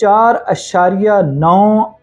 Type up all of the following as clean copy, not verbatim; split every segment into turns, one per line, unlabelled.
4.9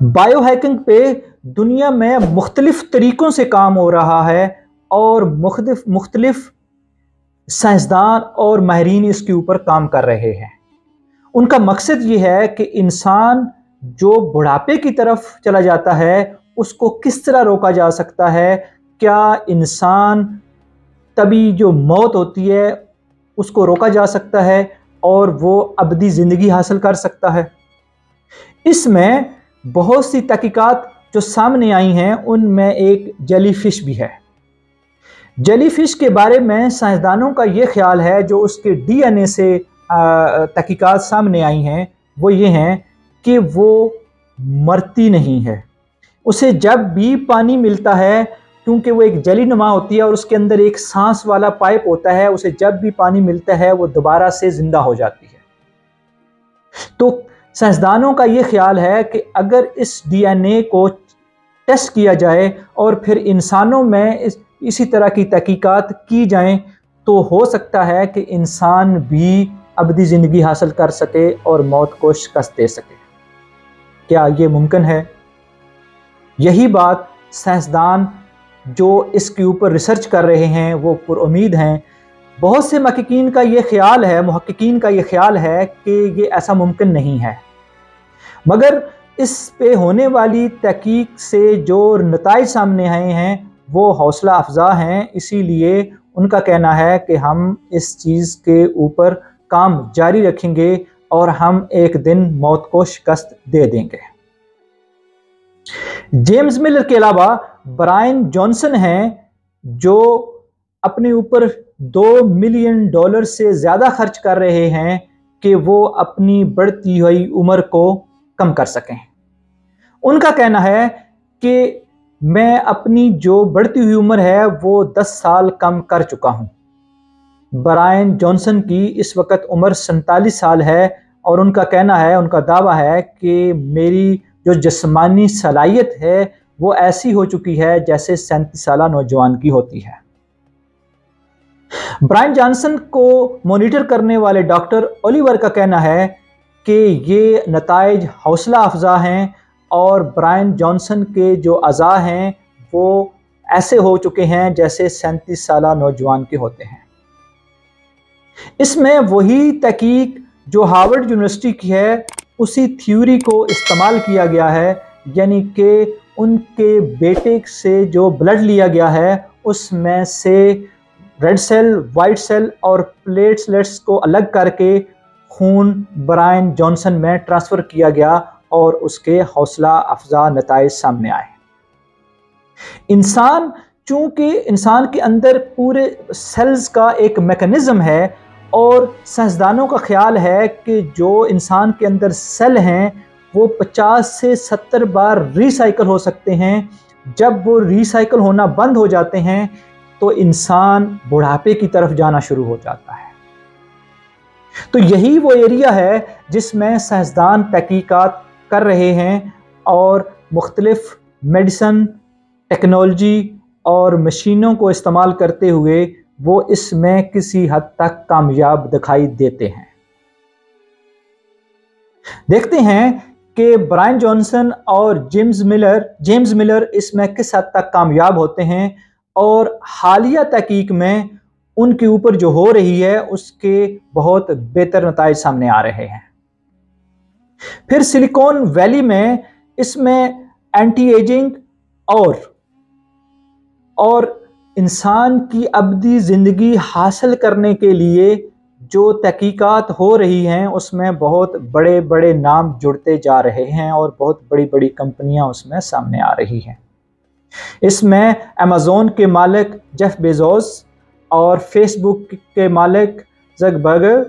bio hacking پہ دنیا میں مختلف طریقوں سے کام ہو رہا ہے اور مختلف سائنسدان اور ماہرین اس کے اوپر کام کر رہے ہیں۔ ان کا مقصد یہ ہے کہ انسان جو بڑھاپے کی طرف چلا جاتا ہے اس کو کس طرح روکا جا سکتا ہے، کیا انسان طبی جو موت ہوتی ہے اس کو روکا جا سکتا ہے اور وہ ابدی زندگی حاصل کر سکتا ہے۔ اس میں بہت سی تحقیقات جو سامنے آئی ہیں ان میں ایک جیلی فش بھی ہے۔ جیلی فش کے بارے میں سائنسدانوں کا یہ خیال ہے، جو اس کے ڈی این اے سے تحقیقات سامنے آئی ہیں، وہ یہ ہیں کہ وہ مرتی نہیں ہے۔ اسے جب بھی پانی ملتا ہے، کیونکہ وہ ایک جیلی نما ہوتی ہے اور اس کے اندر ایک سانس والا پائپ ہوتا ہے، اسے جب بھی پانی ملتا ہے وہ دوبارہ سے زندہ ہو جاتی ہے۔ تو سائنسدانوں کا یہ خیال ہے کہ اگر اس ڈی این اے کو ٹیسٹ کیا جائے اور پھر انسانوں میں اسی طرح کی تحقیقات کی جائیں تو ہو سکتا ہے کہ انسان بھی ابدی زندگی حاصل کر سکے اور موت کو شکست دے سکے۔ کیا یہ ممکن ہے؟ یہی بات سائنسدان جو اس کے اوپر ریسرچ کر رہے ہیں وہ پر امید ہیں۔ بہت سے محققین کا یہ خیال ہے کہ یہ ایسا ممکن نہیں ہے، مگر اس پہ ہونے والی تحقیق سے جو نتائج سامنے آئے ہیں وہ حوصلہ افزا ہیں۔ اسی لیے ان کا کہنا ہے کہ ہم اس چیز کے اوپر کام جاری رکھیں گے اور ہم ایک دن موت کو شکست دے دیں گے۔ جیمز ملر کے علاوہ برائن جانسن ہیں جو اپنے اوپر $2 ملین سے زیادہ خرچ کر رہے ہیں کہ وہ اپنی بڑھتی ہوئی عمر کو کم کر سکیں۔ ان کا کہنا ہے کہ میں اپنی جو بڑھتی ہوئی عمر ہے وہ 10 سال کم کر چکا ہوں۔ برائن جانسن کی اس وقت عمر 47 سال ہے اور ان کا کہنا ہے، ان کا دعویٰ ہے کہ میری جو جسمانی صلاحیت ہے وہ ایسی ہو چکی ہے جیسے 37 سالہ نوجوان کی ہوتی ہے۔ برائن جانسن کو مانیٹر کرنے والے ڈاکٹر اولیور کا کہنا ہے کہ یہ نتائج حوصلہ افزا ہیں اور برائن جانسن کے جو اعضاء ہیں وہ ایسے ہو چکے ہیں جیسے 37 سالہ نوجوان کے ہوتے ہیں۔ اس میں وہی تحقیق جو ہارورڈ یونیورسٹی کی ہے اسی تھیوری کو استعمال کیا گیا ہے، یعنی کہ ان کے بیٹے سے جو بلڈ لیا گیا ہے اس میں سے ریڈ سیل، وائٹ سیل اور پلیٹلیٹس کو الگ کر کے خون برائن جانسن میں ٹرانسفر کیا گیا اور اس کے حوصلہ افزا نتائج سامنے آئے۔ چونکہ انسان کے اندر پورے سیلز کا ایک میکانزم ہے اور سائنسدانوں کا خیال ہے کہ جو انسان کے اندر سیل ہیں وہ 50 سے 70 بار ری سائیکل ہو سکتے ہیں۔ جب وہ ری سائیکل ہونا بند ہو جاتے ہیں تو انسان بڑھاپے کی طرف جانا شروع ہو جاتا ہے۔ تو یہی وہ ایریا ہے جس میں سائنسدان تحقیقات کر رہے ہیں اور مختلف میڈیسن، ٹیکنالوجی اور مشینوں کو استعمال کرتے ہوئے وہ اس میں کسی حد تک کامیاب دکھائی دیتے ہیں۔ دیکھتے ہیں کہ برائن جانسن اور جیمز ملر اس میں کس حد تک کامیاب ہوتے ہیں اور حالیہ تحقیق میں ان کے اوپر جو ہو رہی ہے اس کے بہت بہتر نتائج سامنے آ رہے ہیں۔ پھر سلیکون ویلی میں اس میں اینٹی ایجنگ اور انسان کی ابدی زندگی حاصل کرنے کے لیے جو تحقیقات ہو رہی ہیں اس میں بہت بڑے بڑے نام جڑتے جا رہے ہیں اور بہت بڑی بڑی کمپنیاں اس میں سامنے آ رہی ہیں۔ اس میں ایمیزون کے مالک جیف بیزوس اور فیس بک کے مالک زکربرگ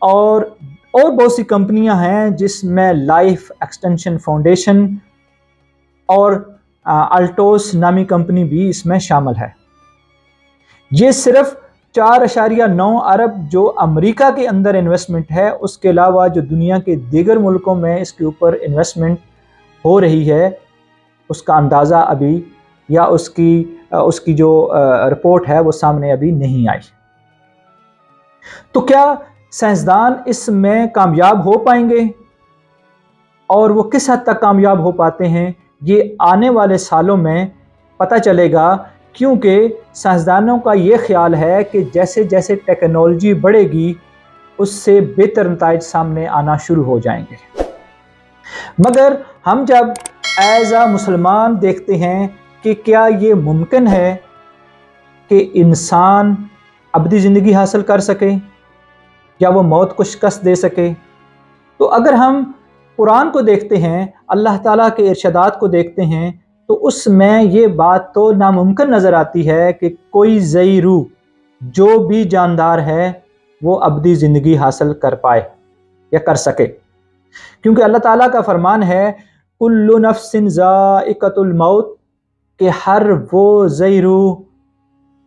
اور بہت سی کمپنیاں ہیں جس میں لائف ایکسٹینشن فاؤنڈیشن اور الٹوس نامی کمپنی بھی اس میں شامل ہے۔ یہ صرف 4.9 ارب جو امریکہ کے اندر انویسٹمنٹ ہے، اس کے علاوہ جو دنیا کے دیگر ملکوں میں اس کے اوپر انویسٹمنٹ ہو رہی ہے اس کا اندازہ ابھی یا اس کی جو رپورٹ ہے وہ سامنے ابھی نہیں آئی۔ تو کیا سائنسدان اس میں کامیاب ہو پائیں گے اور وہ کس حد تک کامیاب ہو پاتے ہیں یہ آنے والے سالوں میں پتہ چلے گا، کیونکہ سائنسدانوں کا یہ خیال ہے کہ جیسے جیسے ٹیکنالوجی بڑھے گی اس سے بہتر نتائج سامنے آنا شروع ہو جائیں گے۔ مگر ہم جب ایز اے مسلمان دیکھتے ہیں کہ کیا یہ ممکن ہے کہ انسان ابدی زندگی حاصل کر سکے یا وہ موت کو شکست دے سکے، تو اگر ہم قرآن کو دیکھتے ہیں، اللہ تعالیٰ کے ارشادات کو دیکھتے ہیں، تو اس میں یہ بات تو ناممکن نظر آتی ہے کہ کوئی ذی روح جو بھی جاندار ہے وہ ابدی زندگی حاصل کر پائے یا کر سکے، کیونکہ اللہ تعالیٰ کا فرمان ہے کل نفس ذائقۃ الموت، کہ ہر وہ ذی روح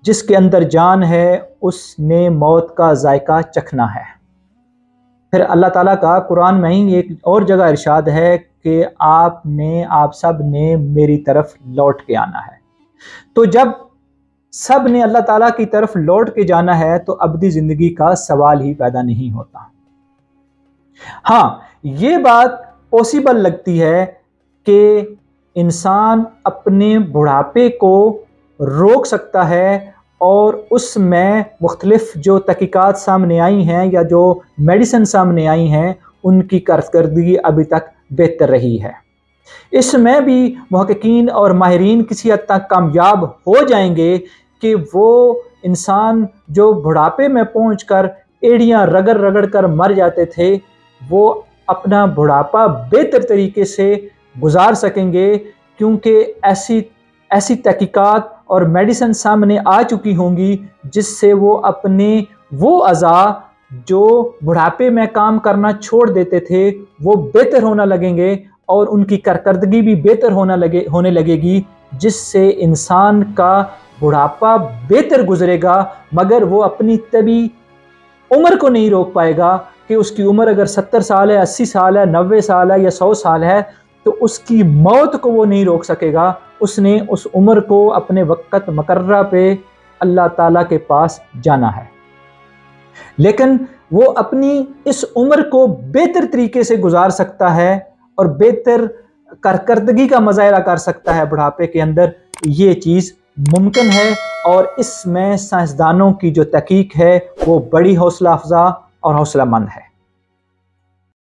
جس کے اندر جان ہے اس نے موت کا ذائقہ چکھنا ہے۔ پھر اللہ تعالیٰ کا قرآن میں ہی ایک اور جگہ ارشاد ہے کہ آپ سب نے میری طرف لوٹ کے آنا ہے۔ تو جب سب نے اللہ تعالیٰ کی طرف لوٹ کے جانا ہے تو ابدی زندگی کا سوال ہی پیدا نہیں ہوتا۔ ہاں، یہ بات پاسبل لگتی ہے کہ انسان اپنے بڑھاپے کو روک سکتا ہے، اور اس میں مختلف جو تحقیقات سامنے آئی ہیں یا جو میڈیسن سامنے آئی ہیں ان کی کارکردگی ابھی تک بہتر رہی ہے۔ اس میں بھی محققین اور ماہرین کسی حد تک کامیاب ہو جائیں گے کہ وہ انسان جو بڑھاپے میں پہنچ کر ایڑیاں رگڑ رگڑ کر مر جاتے تھے وہ اپنا بڑھاپا بہتر طریقے سے گزار سکیں گے، کیونکہ ایسی تحقیقات اور میڈیسن سامنے آ چکی ہوں گی جس سے وہ اپنے وہ اعضاء جو بڑھاپے میں کام کرنا چھوڑ دیتے تھے وہ بہتر ہونا لگیں گے، اور ان کی کارکردگی بھی بہتر ہونے لگے گی، جس سے انسان کا بڑھاپا بہتر گزرے گا، مگر وہ اپنی طبی عمر کو نہیں روک پائے گا کہ اس کی عمر اگر 70 سال ہے، 80 سال ہے، 90 سال ہے یا 100 سال ہے تو اس کی موت کو وہ نہیں روک سکے گا۔ اس نے اس عمر کو اپنے وقت مقررہ پہ اللہ تعالیٰ کے پاس جانا ہے، لیکن وہ اپنی اس عمر کو بہتر طریقے سے گزار سکتا ہے اور بہتر کارکردگی کا مظاہرہ کر سکتا ہے بڑھاپے کے اندر۔ یہ چیز ممکن ہے، اور اس میں سائنسدانوں کی جو تحقیق ہے وہ بڑی حوصلہ افزا اور حوصلہ مند ہے۔